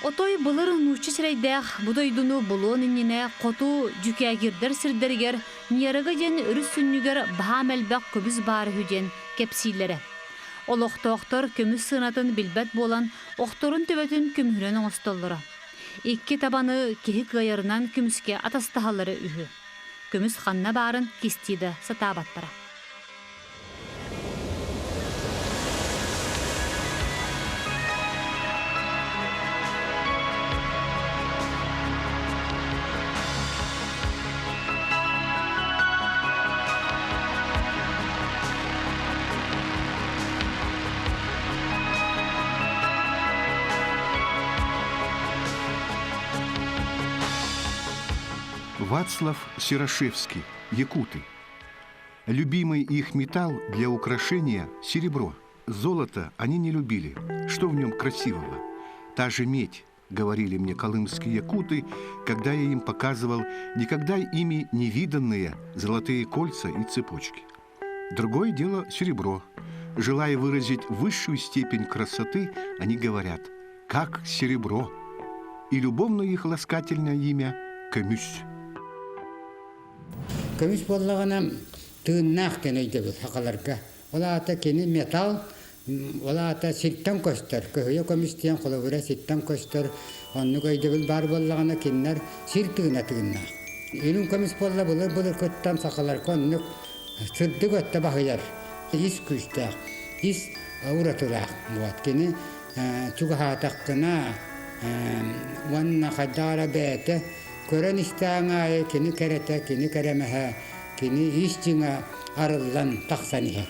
Отой былыр нучы сірейдәқ бұдайдыны бұлуын иніне қоту жүкәгірдер сірдергер, нерігі ден үріс сүннігер бағам әлбәқ көбіз бары хүден кепсилері. Ол оқтоқтор көміз сынатын білбәт болан, оқторын төбетін көмірен оңыстоллары. Икки табаны кехік ғайырынан көміске атастағалары үхі. Көміз қанна барын кестейді сатабаттара. Вацлав Серошевский, якуты. Любимый их металл для украшения – серебро. Золото они не любили. Что в нем красивого? Та же медь, говорили мне колымские якуты, когда я им показывал никогда ими не виданные золотые кольца и цепочки. Другое дело – серебро. Желая выразить высшую степень красоты, они говорят «как серебро». И любовное их ласкательное имя – Көмүс. Көмүс боллағана тыыннақ тенейді бұл хақаларға. Ола ата кені металл, ола ата ситтан көстер. Көйе көмістен қолы ситтан көстер. Онны көйді бұл бар боллағана кенлер сир тыына тыыннақ. Үйін көміс болла бұлыр көттен сақаларға онны сырды көтті бағылар. Ис күштақ, ис ұратырақ. Кені чуғатаққына ванна қадара бәті көрен істаңа кені кәрәті, кені кәрәмәхә, кені ишчіңа арылдан тақсаныға.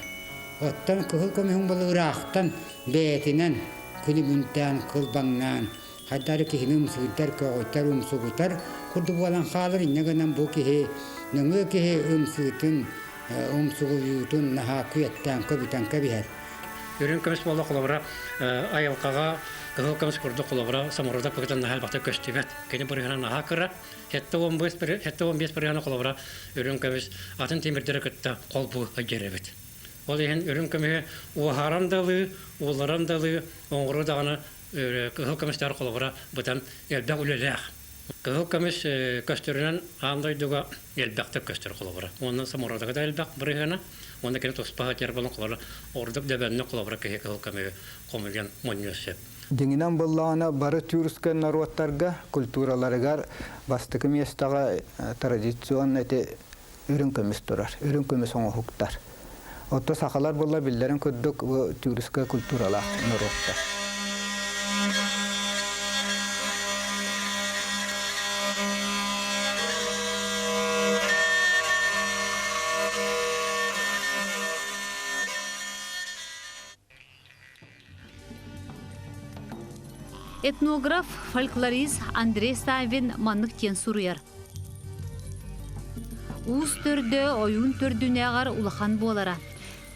Оттан күхіл көміхің бұл ұрақтан бәтінен, күні мүнтән, қылбаңнан, қадары кехіні ұмсығыттар, көғыттар, ұмсығыттар, құрды болан қалыр иннегінен бұл кехе, нөңі кехе ұмсығытын, ұмсығыютын, наға күйеттен, көбітен көбігер. Үрін көміс болы қолабыра айылқаға кығыл көміс күрді қолабыра самұруда көктен нахал бақты көстебет. Кені бұрығына наға кыра, хетті 15 бұрығына қолабыра үрін көміс атын темірдері күтті қол бұл әгеребет. Ол еген үрін көмі уағарандалы, оларандалы, оңғыру дағаны кығыл көмістер қолабыра бұтан елбәк үлеләқ. Кығыл көміс көстерінен андайдуға елбәқті көстер қолабыра. Оның самұрудығы да елбәк бұрығына. Onda kene tospaha terbalın qolları orduq debenne qolabıra kehe kılkame komilyan monnyosep. Деңінен боллағына бары тюрскен народтарға, культураларыгар бастықы местаға традицион әте үрін көміс тұрар, үрін көміс оңы хуқтар. Отто сақалар болла білдерін көддік тюрске культурала народтар. Этнограф, фольклорист Андрей Савин маннык тен суруяр. Уыз төрді ойын төрдінеғар улахан болара.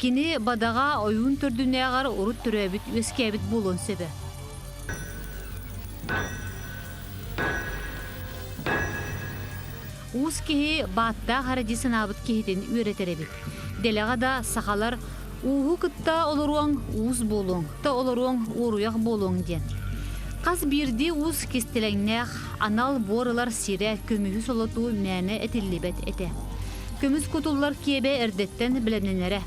Кені бадаға ойын төрдінеғар ұрыт түрәбіт өскәбіт болуын себе. Уыз кеhe баатта харадисын абыт кехеден үйретеребіт. Делеға да сақалар уғы кытта олыруан уыз болуын, та олыруан уруяқ болуын ден. Қаз бірді ұз кестелеңнәқ анал борылар сире көміхі солоту мәні әтілібет әте. Көміз күтулар кебе әрдеттен біленінері.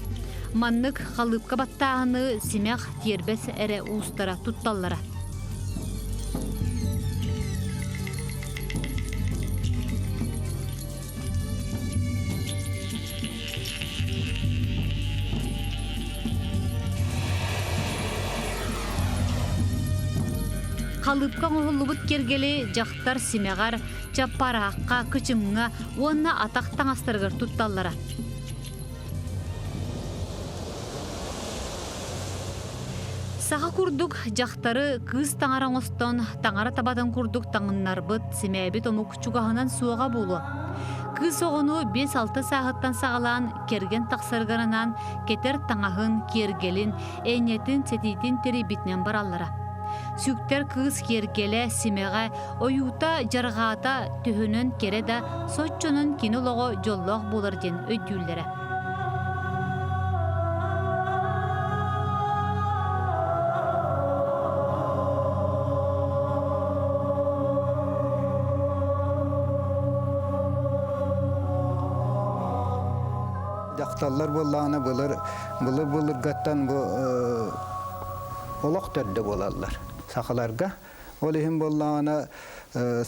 Маннық қалыпқа баттағыны семеқ тербес әрі ұстара тұтталлара. Қалыпқа оғылыбыт кергелі жақтар семеғар, чаппараққа, күчіміңа, онына атақтан астырғыр тұтталлара. Саға күрдік жақтары кыз таңаран остон, таңара табадан күрдік таңыннар бұт, семәбет омық чуғағынан суаға болу. Кыз оғыну 5-6 сағыттан сағалан, керген тақсырғанынан, кетер таңағын, кергелін, әйнетін, сетейтін тері бітнен бараллара. Сүктер кыз кергеле симеға ойута жарғата түхінін кереда сотчунun кинолого жоллоқ болыр ден өйдюллері. Жақталлар боллағына бұлыр гаттан bu олақ төрді болалар сақаларға. Ол ехін боллағына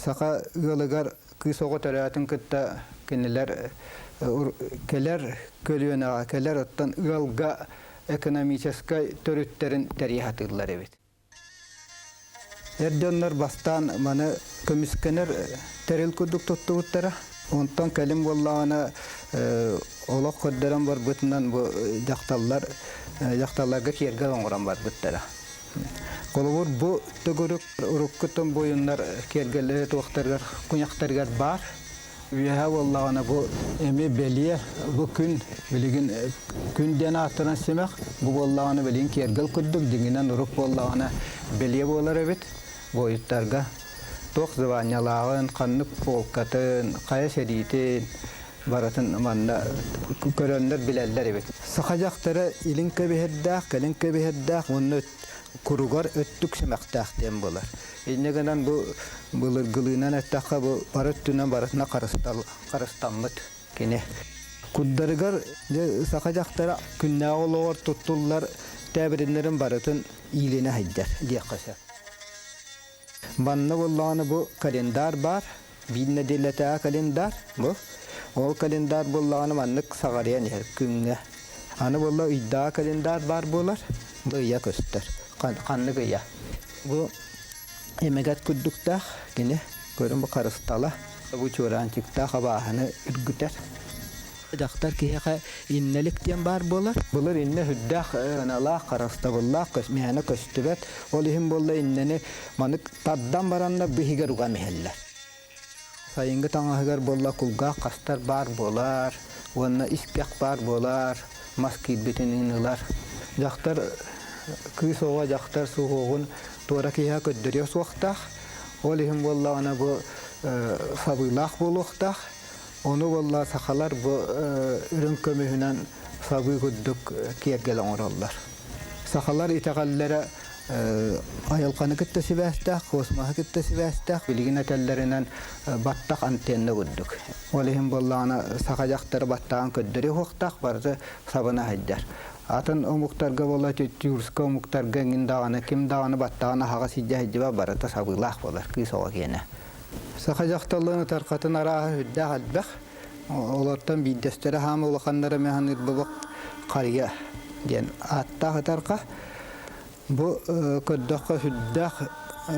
сақа ұғылығар күйсоғы төрәтін күтті кенелер келер көліуінаға, келер оттан ұғылға экономическай төрүттерин тарихатылар эбит. Эрденнер бастан маны көмүскенер терил кудук тоттугуттара. Онтан калим боллагана олок коддеран бар бутунан бу жакталларга киерге оңгоран бар буттара. Колобур бу төгөрүк уруккутун боюннар кергелер токтаргар куняктаргар бар. Веха боллагана бу эми белие бу күн билигин күнден атынан семек бу боллагана билин кергел кудук дигинен урук боллагана белие болар эбит боюттарга ток званиялагын каннык полкатын кая шеритин баратын манна көрөндөр билелер эбит сахажактары илин кебеһеддак келин кебеһеддак онны куругар өттүк семектак дем болар. Иннегенен бу былыргылынан аттака бу барыттынан барытына карыстанмыт кене. Куддарыгар сахажактара күннә олор туттуллар тәбириннәрен барытын илене хайдар диякаса. Банны болланы бу календар бар, бинне делета календар бу. Ол календар болланы маннык сагарыян күнгә. Аны болла идда календар бар болар. Бу я көстөр. Канныгы я. Бу эмегат куддуктах кене көрүм бу карыстала бу чуранчыкта хабааны үргүтер. Жактар киһәкә иннелектен бар болар. Булар инне хүддах анала караста булла көсмәне көстүбәт. Ол һим булла иннене манык таддан баранда бихигә руга мехелләр. Сайынгы таңагыр булла кулга кастар бар болар. Онна испек бар болар. Маскит битенинлар. Жактар күйсоға жақтар суғуғын туара киһа көддөрөс уақтақ. Ол ехім болла ана бұ сабыйлақ бол уақтақ. Оны болла сақалар бұ үрін көміхінен сабый күддік кергел оңыралар. Сақалар итағаллары айылқаны күтті сібәстәқ, қосмағы күтті сібәстәқ, білген әтәллерінен баттақ антенны күддік. Ол ехім болла ана сақа жақтары баттағын көддөрі уақтақ барды сабына хайдар. Атын омуктарга бола тюрска омуктарга гиндаганы ким даганы баттаганы хага сиҗә җиба барата сабылах болар кысога кене. Саха жакталыгы таркатын ара хүддә албах. Олардан бидестере һәм улаканнары механир бубак кария дигән атта тарка. Бу көддәккә хүддә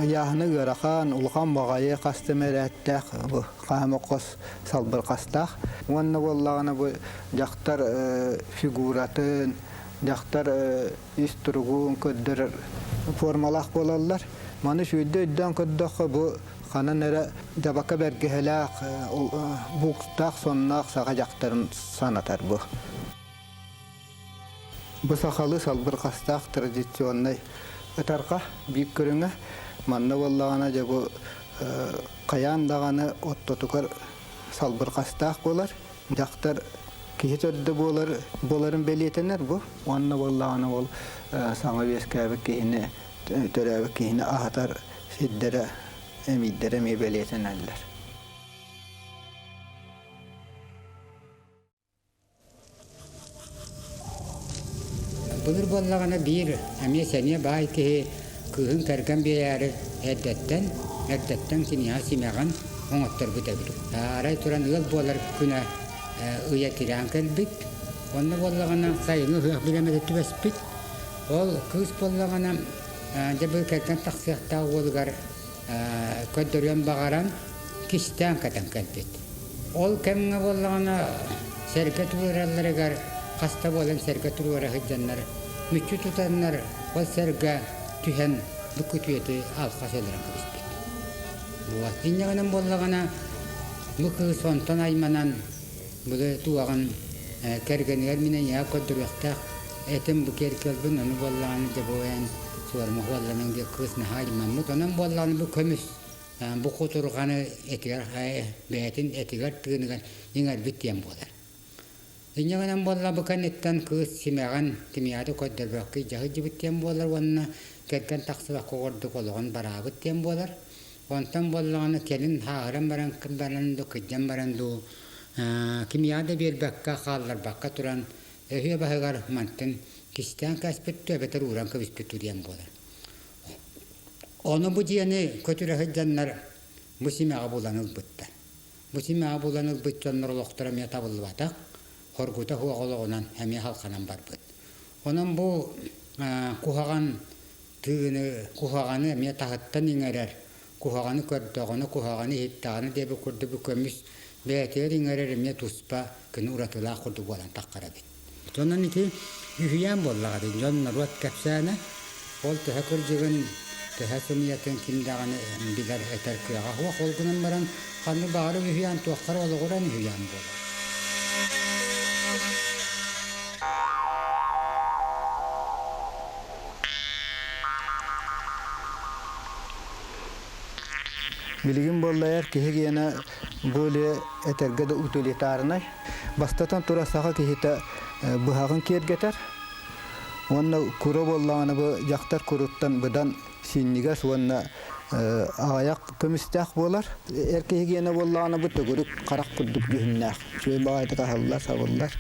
яһны гырахан улган багае кастемерәттә бу каймакос салбыр кастах. Уанна боллаганы бу жактар фигуратын жақтар истургуун көддөрөр формалах болалар. Маны шүйдө өддөн көддөккө бу канан эре жабакка бергехелак буктак соннак сага жактарын санатар бу. Бу сахалы салбыр кастак традиционный ытарка бик көрүңө манна боллагана же бу каян даганы оттотукар салбыр кастак болар. Жактар кихетөрдө боларын белетенер бу. Онна боллаганы бол саңа бескәбек кихине төрәбек кихине ахатар сиддере эмиддере ме белетенерлер. Булыр боллаганы бир әме сәне бай ки күһүн кәргән бияре әддәттән синия симәгән оңоттар бүтәбир. Арай туран ыл болар күнә уя тирән кәлбит. Онны боллаганы сайыны хык билемәдә түбәспит. Ол күз боллаганы җәбер кәткән таксыякта олгар көддөргән багаран кистән кәтән кәлбит. Ол кемгә боллаганы сәркәт уралларыгар хаста болан сәркәт урара хәҗҗаннар. Мүчү тутаннар ол сәргә түһән бүкүтүете алкасыларын кебиспит. Бу атыннан боллаганы мөхө сонтан айманан Бұды туағын кәргенер менен я көддіріқта әтім бұ керкелбін, оны боллағаны деп ойын суармақ болланың де қысны хайыман мұт. Онын боллағаны бұ көміс, бұ құтырғаны әтігер бәйтін әтігер тығынығын еңер біттен болар. Дүниеғынан болла бұ кәнеттен қыс семеған темияды көддірбіқі жағы жібіттен болар, онына кәрген тақсыға қоғырды қолығын бара біттен болар. Онтан боллағаны келін хағыран баран кім баранды, күдден баранды Kimiyada bir bakka kallar bakka turan öhüye bahıgar mantin kisten kaspet töbeter uğran kavispet turiyan bolar. Onu bu diyeni kötüre hıccanlar musime bulanıl bittar. Musime bulanıl bitcanlar oluktura miyata bulvatak. Horguta huwa oloğunan hemi halkanan bar bit. Onun bu kuhagan tığını, kuhaganı miyata hattan inerer. Kuhaganı kördağını, kuhaganı hittağını debi kurdu bu kömüs. Beğetir inerer miye tuspa kını uratıla kurdu bolan takkara bit. Ondan iki ühüyen bollağı bin. Jonlar vat kapsana. Ol teha kırcığın teha sumiyatın kimdağını biler eter kıyağa. Huwa kolgunun baran kanı bağırı ühüyen tuakkar oluğuran ühüyen bolar. Bilgin bollayar kihe gene böyle etergede utilitarnay. Bastatan tura saha kihita buhagın kergeter. Onna kuro bollağına bu jaktar kuruttan budan sinnigas onna ayak kömistaq bolar. Erkeği gene bollağına bu tuguruk karak kurduk gühünnaq. Şöyle bağayda kahallar savullar.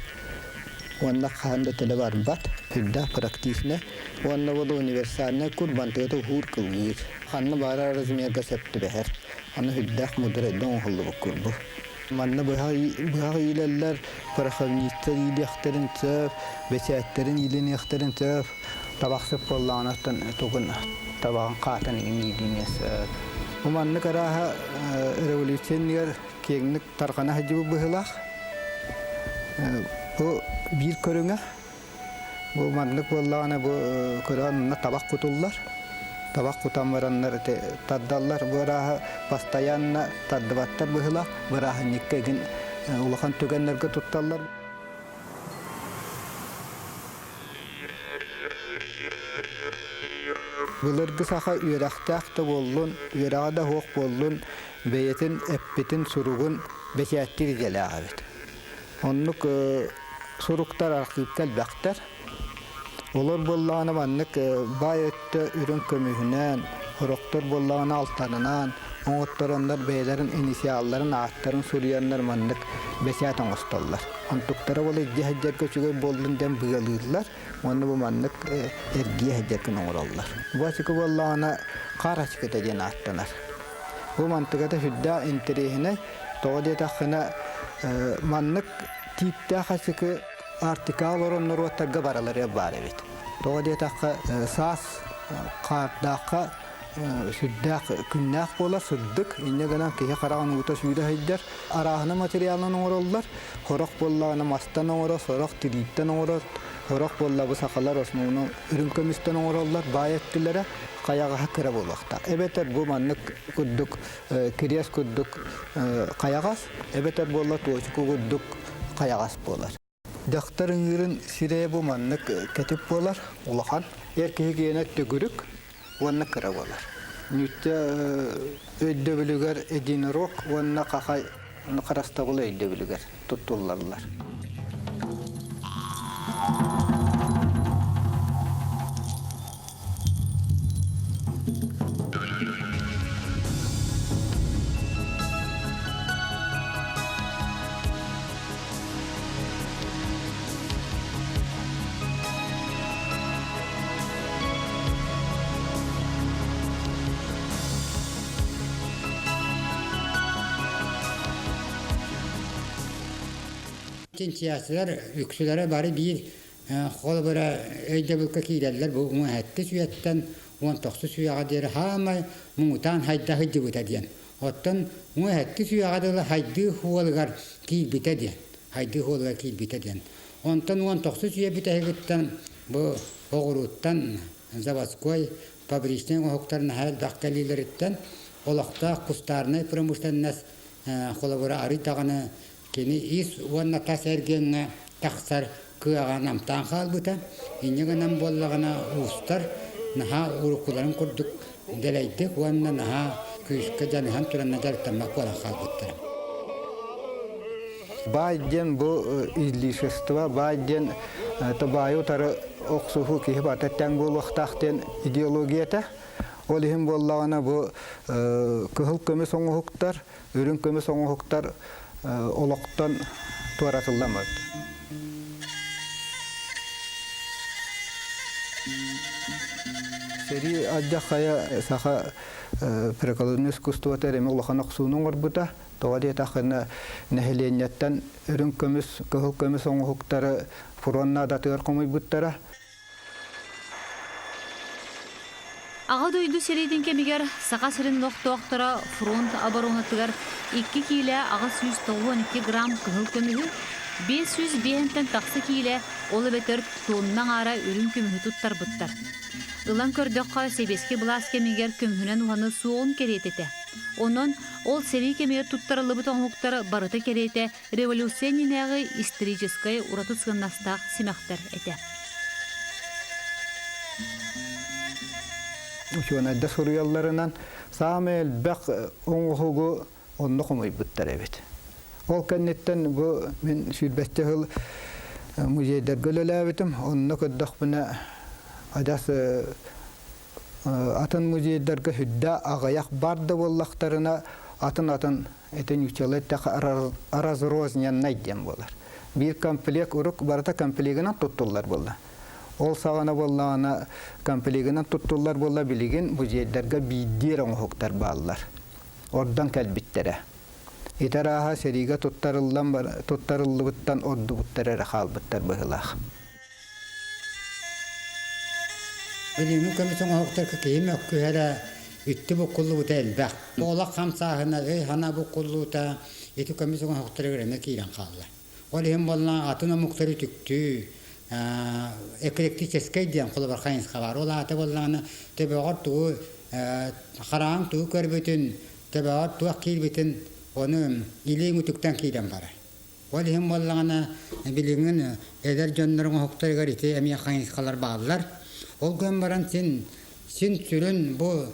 Onna khanda tele var bat. Hüdda praktisne. Onna bu universalne kurban tığda hur kılgır. Hanna bara razmiya gasepti beher. Ana hüddak mudredden hullu kurbu. Manna buha ilerler parahavnitler ili aktarın töp, beçetlerin ilini aktarın töp. Tabak söp bollağınattan togun tabağın qatan imidine söp. Bu manna karaha revolüsyoner kegnik tarqana hacı buhılaq. Bu bir körüne bu manlık bollağına bu Kur'an'ına tabak kutullar. Tabak kutanmaranlar taddallar. Bu raha pastayanna taddıvattar bıhıla. Bu raha nikkegin ulakan tügenlerge tuttallar. Bulurgu saha üyeraktaaqta bollun, üyerağa hoq bollun, beyetin, eppitin, surugun, beşettir gele ağabet. Onluk suruktar arqıpkal baktar. Olur bollağına manlık bayette ürün kömühünen, horoktor bollağına altanınan, oğuttoranlar beylerin inisiyalların ağıtların suriyanlar manlık beşatan ostallar. Antuktara bolla icci heccer köçüge bollun dem bıgalıydılar. Onu bu manlık ergiye heccerkin oğurallar. Bu açıkı bollağına kar açıkıda gene attılar. Bu mantıkada hüdda intirihine doğru takına manlık tipte açıkı artikal oranlar otarga baraları var evet. Doğru takı sas kardaqa süddaq künnaq bolar süddik. İnne gelen kihe qarağın uta suyda hejder. Arahına materyalını oğurallar. Horok bollağına mastan oğurar, sorok tiritten oğurar. Horok bolla bu sakalar osmunu ürün kömisten oğurallar. Bayettillere kayağa hakıra bolvaqta. Ebeter bu manlık kudduk, kiriyas kudduk kayağas. Ebeter bolla tuğuşu kudduk kayağas bolar. Daktarın ürün sireye bu manlık ketip bolar. Ulahan. Erkeği giyenet tügürük. Vanna kıra bolar. Nütte ödde bilüger edin rok. Vanna kakay karasta bola ödde bilüger. Tutullarlar. Siyasiler, yüksülere bari bir kol böyle öyde bülke kilerler bu muhatte süyetten 19 süyağa der hama mutan hayda hıcı bita diyen. Ottan muhatte süyağa da haydı huvalgar ki bita diyen. Haydı huvalgar ki bita diyen. Ondan 19 süye bita hıgıttan bu oğuruttan Zavaskoy fabrikten o hoktarın hayal dakkalileritten olakta kustarına pırmıştan nas kolabora arı tağını kini is wanna tasergenge taksar kıağanam tanhal buta inyeganam bollagana ustar naha urukularım kurduk delaydik wanna naha kıyışka janihan turan nazar tamak wala hal butar. Bazen bu izlişestva bazen tabayu tarı oksuhu ki batattan bu vaxtaqten ideologiyata olihim bollagana bu kıhıl kömü soňu huktar ürün kömü soňu huktar олоқтан туаратылламады. Сери адда хая саха прикладное искусство тереме улаханак сунун орбута тоғади тахына нәһиленияттан үрін көміс оңғықтары фуронна датығар қомай бұттара. Аға дойду серейден кемігер сақа сирин лоқтуақтара фронт оборонатығар 2 киле аға 192 грамм күңіл көмігі 500 бейінтен тақсы киле олы бетер тоннан ара үрін көмігі тұттар бұттар. Илан көрдөкка себеске булас кемигер көмүнөн уаны суон керетете. Онон ол сери кемигер туттарылы бутоңуктар барыты керете революционнинагы исторической ураты сыннастак симактар эте. Ушуна да сурыялларынан самел бак оңгугу онно комой буттар эбет. Ол кеннеттен бу мен сүрбетте хыл музейдер гөлөлөбүтүм, онно көддөкпүнө Адас атын музейдерге хүдда ағаяқ барды боллақтарына атын этен үчелет араз рознен найден болар. Bir комплект урок барата комплегінен туттулар болды. Ол сағана боллағына комплегінен туттулар болла білеген музейдерге бейдер оңғықтар балылар. Ордан кәлбіттері. Етер аға сериге туттарылы бұттан орды бұттары рақал бұттар бұғылақ. Ölümü komisyon hoktarka kiyim yok kühere üttü bu kulluğu değil bak. Oğlak kamsahına hana bu kulluğu da eti komisyon hoktarka göreme kiyen kaldı. Olayım bolla atına muhtarı tüktü. Eklekti çeskey diyen kulu var kayınız kavar. Ola atı bollağını tebeğat tuğu karağın tuğu körbütün tebeğat tuğu kilbitin onu iliğin utuktan kiyen bara. Olayım bollağını bilginin eder canların hoktarka iti emiye kayınız kalar bağlılar. Ol gün baran sin sürün bu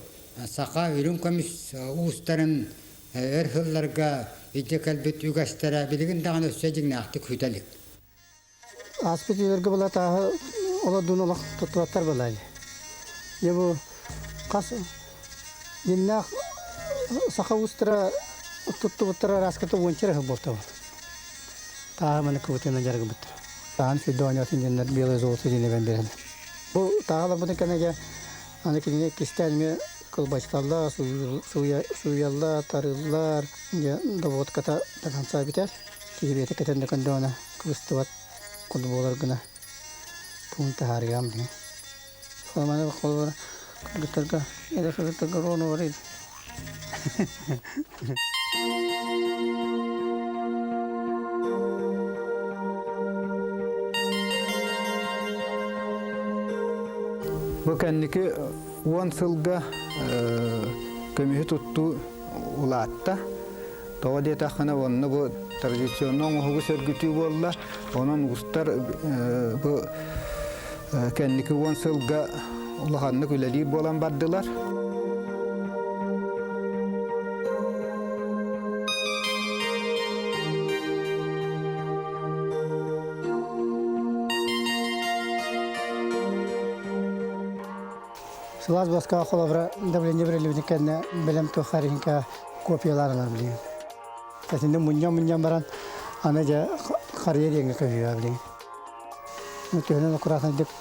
saqa ürün komis uustarın erhıllarga idekal ügastara bilgin dağın össecigine aktık hüdelik. Aspetilerge bula tağı ola dunulak tutulatlar balaylı. Ya bu kas yinna saqa uustara tuttu buttara raskatı vonçere hıbolta var. Tağı mana kuvvetine jargı buttara. Tağın fiddo anyatın jinnar biyala zoğutu jinne ben birini. Bu tağla bunu kanıca anakine kistelme kılbaşlarla suyalla tarılar ya davut kata takan sabiter kibete keten kan dona kustuvat kulbolar gına punta hariyam ne famana kolor gitarga eda gitarga rono varid Bu kendiki 10 yılda kömühü tuttu ulatta. Doğru tahana onu bu tradisyonun hubu sergütü bolla. Onun ustar bu kendiki 10 yılda ulahanlık üleli bolan bardılar. Сылаз басқа қолабыра давление біреливініккәні білім тұқаринка копияларынан білген. Тәсінде мұньян баран, ана жа қария денге көбеуі білген. Өтеуінен құрасын деп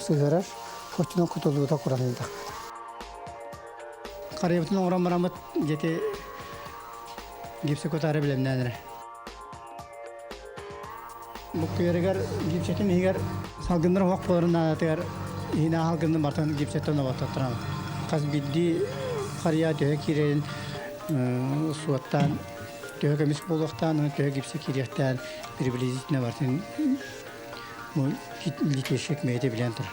сығырар, көштінің құтылуыда құрасын тақ. Қария бүтін оңыран барамыт жете гипсі көтары білемнәдірі. Бұл көйерігер гипсетін егер салгындар уақ боларынан атығар Ина halkının bartan gipsetten avatattıran. Kaz bildi kariya töhe kireyin suattan töhe kemis bulaktan töhe gipse kiriyaktan privilegiyetine vartın bu liteşek meyde bilendir.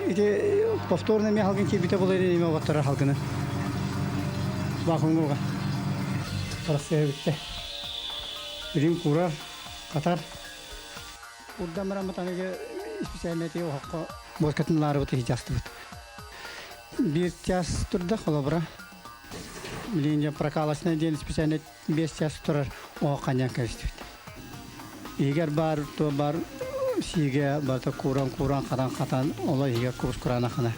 İşte повторно me halkın kibite bulayı me avattarar halkını. Bakın olga. Parası bitti. Birim kurar Katar. Urdan merametanıge spesialiyeti o hakka boşkatınları bu hiç astı. Bir час turda kolabra. Bilince prakalasına diyen spesialiyet 5 час turar o kanyan karıştı. Eğer bar to bar sige barta kuran katan olay higa kurs kurana kana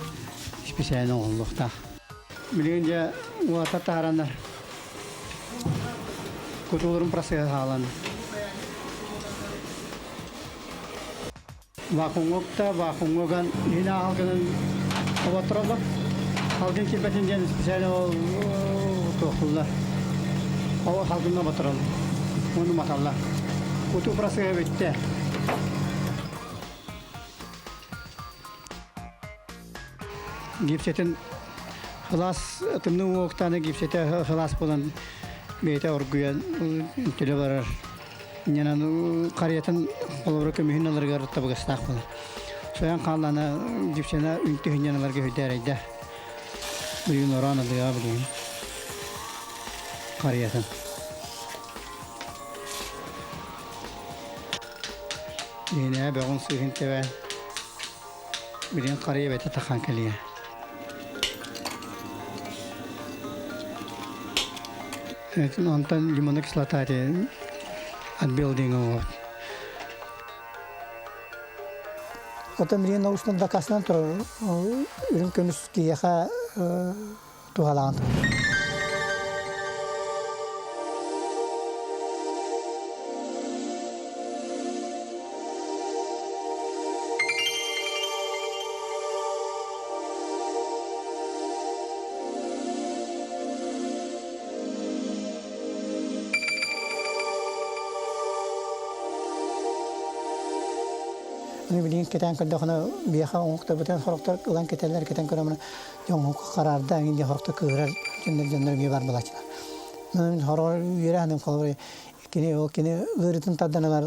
spesialiyet oğulluqta. Bilince uata taranlar. Kutuların prasaya halan. Vakungoktan yine halkının ovatrallar. Halkın kilbetinden spesiyel o tohullar. O halkına batıralım. Onu matallar. Kutu prasaya bitti. Gipsetin hılas tımның oktаны gipsete hılas bulan beyte orguyan tüle barar. Yanan qariyatın olabra kömühün alırga rıttabı gastaq bulan. Soyan qallana gipsena ünti hünyanalarga hüdäreyder. Bugün oran adıya bugün. Qariyatın. Yine beğun suyun tebe. Bilin qariya bete taqan keliye. Ondan limonlu kislota отбил вот. Потом мне научно доказано, что рынкомский яха тухалант. Bilin keten kadakna biha onqta beten horqta ulan keteller keten karamna yong qararda indi horqta kırar cennet bir var balachlar. Men horor yeranim qalbı kini gırıtın tadanalar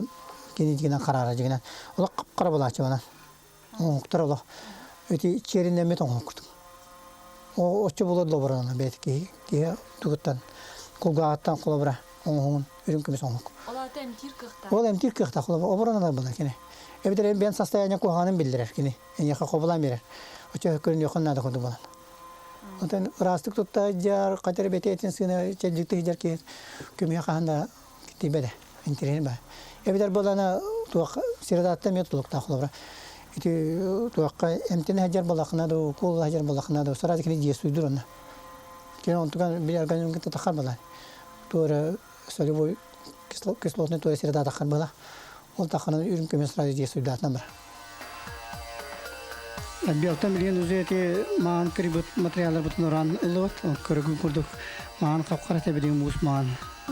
kini qarara jigina. Ola qara balachı bana. Onqtar ola. Öti içerinde met onqtu. O oçu bula dobrana betki ki tuğuttan kulgaattan qolabra onun ürün kömüs onq. Ola emtir kıqta qolabra obrana balakine. Evde ben состояние kuhanın bildirir kini. Yani kakobulan birer. O çökürün yokunna da kodu bulan. Ondan rastık tutta jar katır bete etin sene çelikte jar ki kümya kahanda tibede intirin ba. Evde bulana tuaq siradatta metuluk taqlabra. İti tuaqqa emtine hajar balaqna da kul hajar balaqna da sarad kini jesudur ona. Kini ontugan bir organizm ki taxar bulan. Tora solivoy kislotni tora sirada taxar bulan. O taxanın ürün kömür stratejisi üdatına var. Belki milyon üzeri man kribut materyallar bütün oran ılıvat. Körgün kurduk man kapkara tebediğim Osman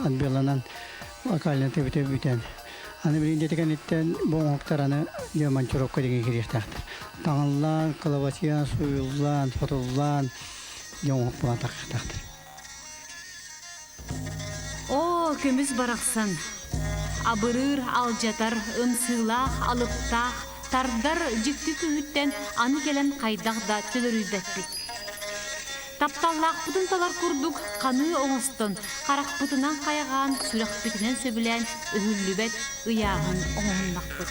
adbelanan akalın tebete biten. Hani birinci tekan itten bon oktaranı yaman çorokka degen giriştaktır. Tağınlan, kalavasiyan, suyullan, fatullan yaman bulan taktaktır. O kömüz baraqsan. Abırır, aljatar, ımsığlaq, alıptaq, tardar jikti kühütten anı gelen qaydaq da tölörüzbettik. Taptallaq budun talar kurduk, kanı oğuston, qaraq budunan qayağan, süraq bitinen söbülen, öhüllübet, ıyağın oğunlaqtık.